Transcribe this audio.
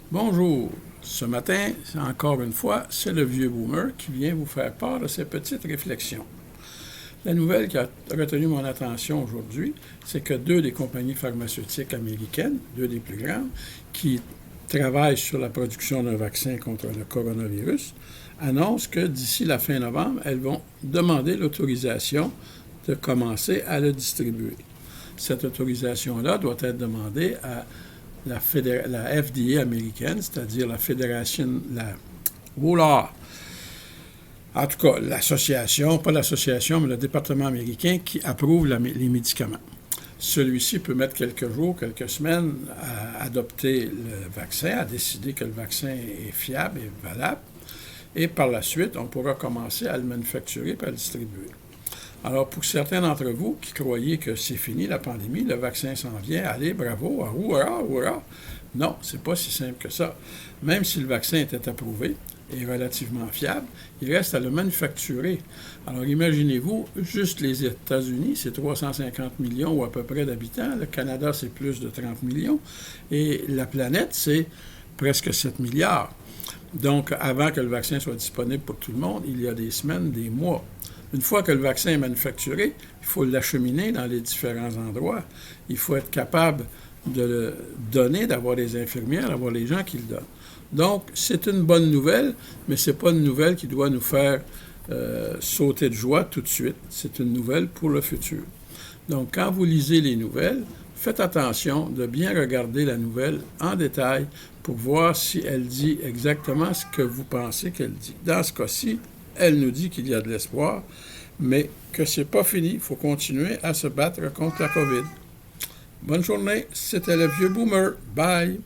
Bonjour. Ce matin, encore une fois, c'est le vieux boomer qui vient vous faire part de ses petites réflexions. La nouvelle qui a retenu mon attention aujourd'hui, c'est que deux des compagnies pharmaceutiques américaines, deux des plus grandes, qui travaillent sur la production d'un vaccin contre le coronavirus, annoncent que d'ici la fin novembre, elles vont demander l'autorisation de commencer à le distribuer. Cette autorisation-là doit être demandée à la FDA américaine, c'est-à-dire la Fédération, en tout cas, l'association, pas l'association, mais le département américain qui approuve les médicaments. Celui-ci peut mettre quelques jours, quelques semaines à adopter le vaccin, à décider que le vaccin est fiable et valable, et par la suite, on pourra commencer à le manufacturer et à le distribuer. Alors, pour certains d'entre vous qui croyaient que c'est fini la pandémie, le vaccin s'en vient, allez, bravo, hurrah, hurrah. Non, c'est pas si simple que ça. Même si le vaccin était approuvé et relativement fiable, il reste à le manufacturer. Alors, imaginez-vous, juste les États-Unis, c'est 350 millions ou à peu près d'habitants. Le Canada, c'est plus de 30 millions. Et la planète, c'est presque 7 milliards. Donc, avant que le vaccin soit disponible pour tout le monde, il y a des semaines, des mois. Une fois que le vaccin est manufacturé, il faut l'acheminer dans les différents endroits. Il faut être capable de le donner, d'avoir des infirmières, d'avoir les gens qui le donnent. Donc, c'est une bonne nouvelle, mais ce n'est pas une nouvelle qui doit nous faire sauter de joie tout de suite. C'est une nouvelle pour le futur. Donc, quand vous lisez les nouvelles, faites attention de bien regarder la nouvelle en détail pour voir si elle dit exactement ce que vous pensez qu'elle dit. Dans ce cas-ci, elle nous dit qu'il y a de l'espoir, mais que c'est pas fini. Il faut continuer à se battre contre la COVID. Bonne journée, c'était le vieux boomer. Bye!